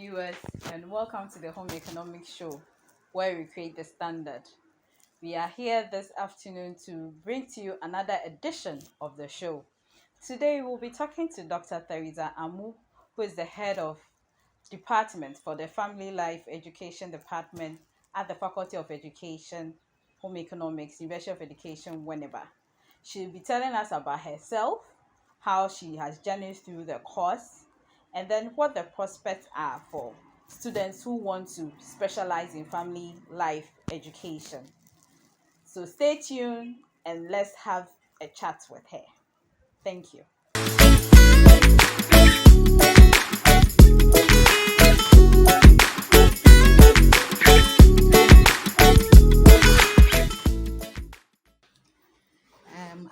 viewers, and welcome to the Home Economics Show, where we create the standard. We are here this afternoon to bring to you another edition of the show. Today, we'll be talking to Dr. Theresa Amu, who is the head of department for the Family Life Education Department at the Faculty of Education, Home Economics, University of Education, Winneba. She'll be telling us about herself, how she has journeyed through the course, and then what the prospects are for students who want to specialize in family life education. So stay tuned and let's have a chat with her. Thank you.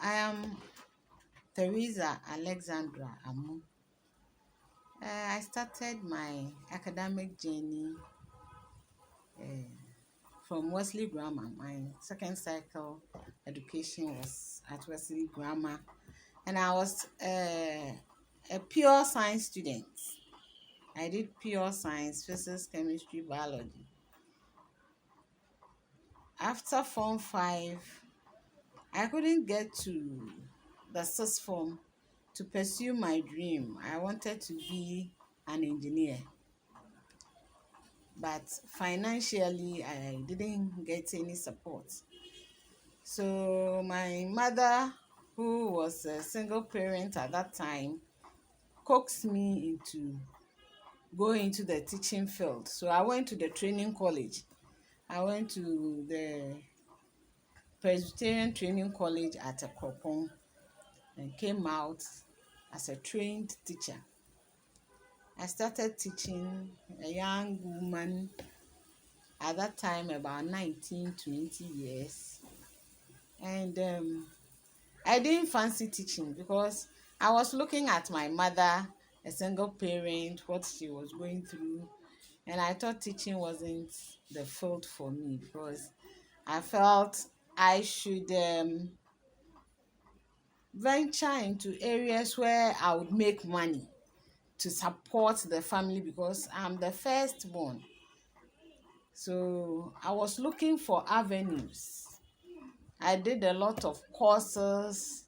I am Theresa Alexandra Amu. I started my academic journey from Wesley Grammar. My second cycle education was at Wesley Grammar, and I was a pure science student. I did pure science, physics, chemistry, biology. After Form 5, I couldn't get to the sixth form to pursue my dream. I wanted to be an engineer, but financially I didn't get any support. So my mother, who was a single parent at that time, coaxed me into going into the teaching field. So I went to the training college. I went to the Presbyterian Training College at Akropong and came out as a trained teacher. I started teaching a young woman at that time, about 19, 20 years. And I didn't fancy teaching because I was looking at my mother, a single parent, what she was going through. And I thought teaching wasn't the field for me because I felt I should venture into areas where I would make money to support the family because I'm the firstborn. So I was looking for avenues. I did a lot of courses,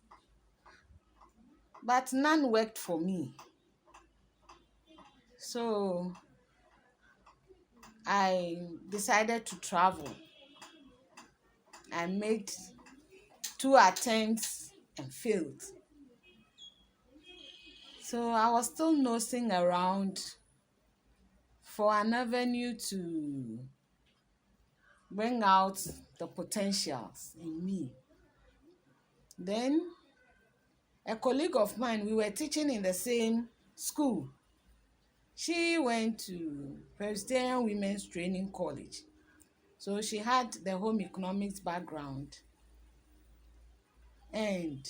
but none worked for me. So I decided to travel. I made 2 attempts and failed. So I was still nosing around for an avenue to bring out the potentials in me. Then a colleague of mine, we were teaching in the same school. She went to Presbyterian Women's Training College. So she had the home economics background. And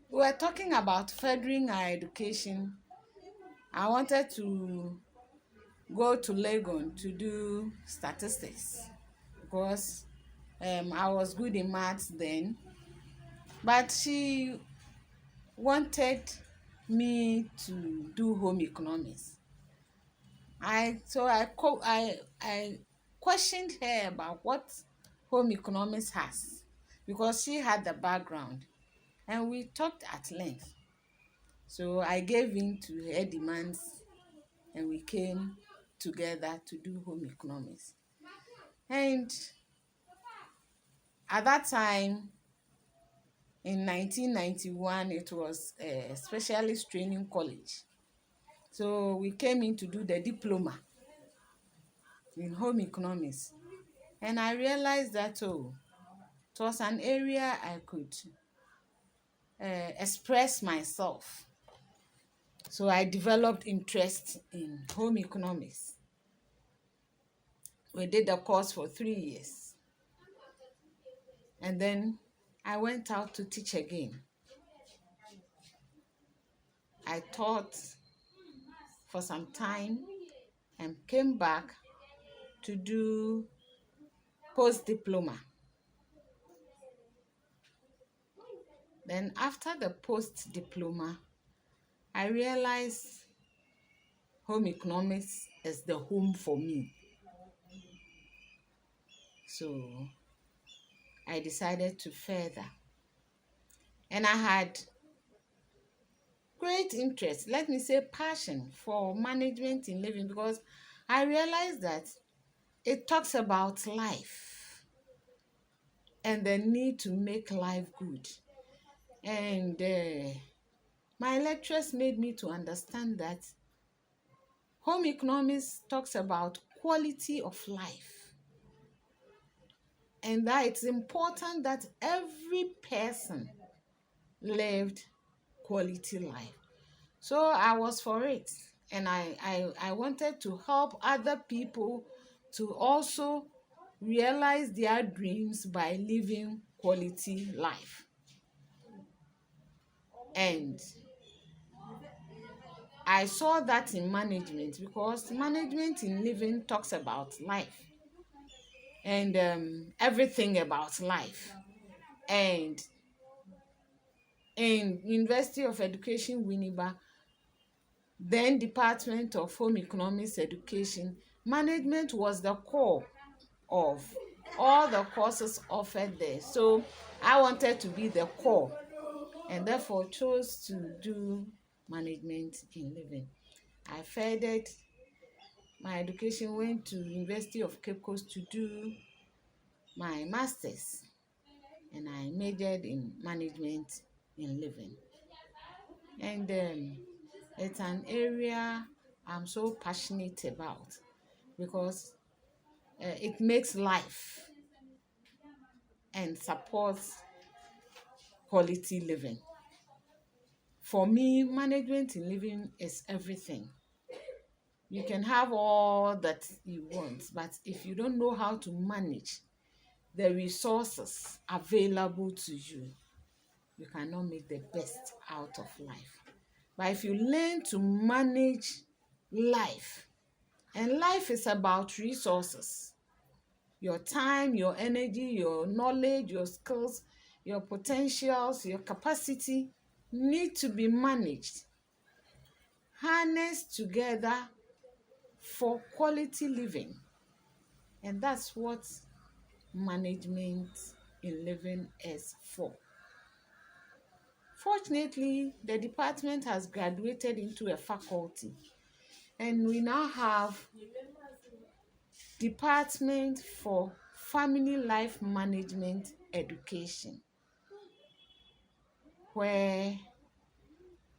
we were talking about furthering our education. I wanted to go to Legon to do statistics because I was good in maths then. But she wanted me to do home economics. I questioned her about what home economics has because she had the background, and we talked at length. So I gave in to her demands and we came together to do home economics. And at that time, in 1991, it was a specialist training college. So we came in to do the diploma in home economics. And I realized that, it was an area I could express myself. So I developed interest in home economics. We did the course for 3 years. And then I went out to teach again. I taught for some time and came back to do post-diploma. Then after the post-diploma, I realized home economics is the home for me. So I decided to further. And I had great interest, let me say passion, for management in living, because I realized that it talks about life and the need to make life good. And my lectures made me to understand that home economics talks about quality of life, and that it's important that every person lived quality life. So I was for it, and I wanted to help other people to also realize their dreams by living quality life. And I saw that in management, because management in living talks about life and everything about life. And in University of Education Winneba, then Department of Home Economics Education, management was the core of all the courses offered there. So I wanted to be the core, and therefore chose to do management in living. I furthered my education, went to University of Cape Coast to do my master's, and I majored in management in living. And it's an area I'm so passionate about, because it makes life and supports quality living. For me, management in living is everything. You can have all that you want, but if you don't know how to manage the resources available to you, you cannot make the best out of life. But if you learn to manage life, and life is about resources, your time, your energy, your knowledge, your skills, your potentials, your capacity need to be managed, harnessed together for quality living. And that's what management in living is for. Fortunately, the department has graduated into a faculty, and we now have Department for Family Life Management Education, where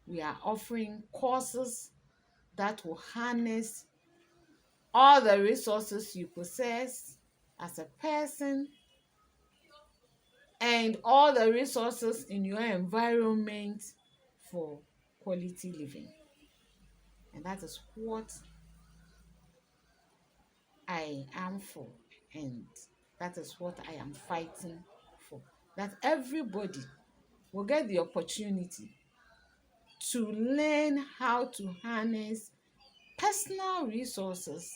we are offering courses that will harness all the resources you possess as a person and all the resources in your environment for quality living. And that is what I am for, and that is what I am fighting for. That everybody will get the opportunity to learn how to harness personal resources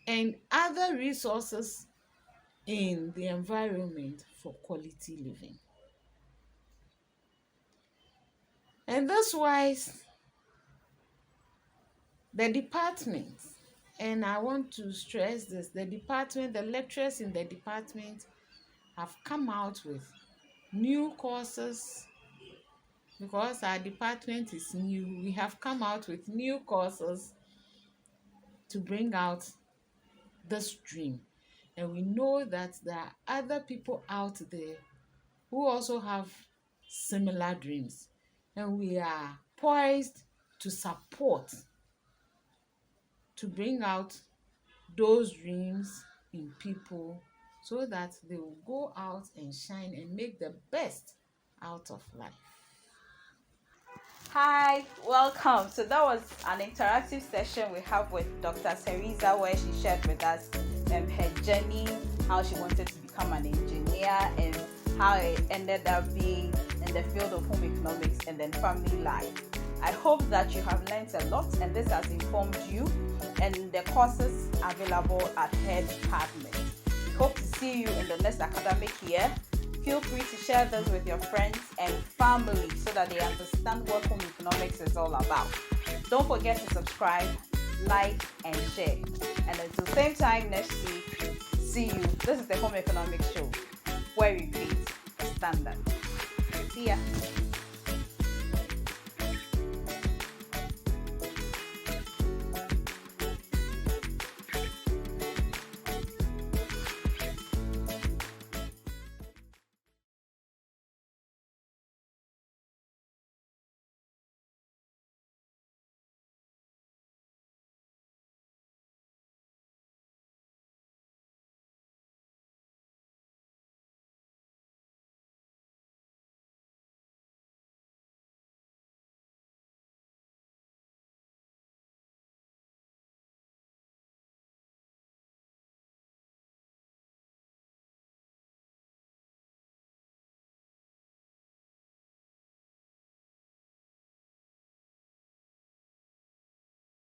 and other resources in the environment for quality living. And that's why the department, and I want to stress this, the department, the lecturers in the department have come out with new courses. Because our department is new, we have come out with new courses to bring out this dream. And we know that there are other people out there who also have similar dreams. And we are poised to support, to bring out those dreams in people, so that they will go out and shine and make the best out of life. Hi, welcome. So that was an interactive session we have with Dr. Theresa, where she shared with us her journey, how she wanted to become an engineer, and how it ended up being in the field of home economics and then family life. I hope that you have learned a lot, and this has informed you and the courses available at her department. We hope to see you in the next academic year. Feel free to share this with your friends and family so that they understand what home economics is all about. Don't forget to subscribe, like, and share. And until same time next week, see you. This is the Home Economics Show, where we create a standard. See ya.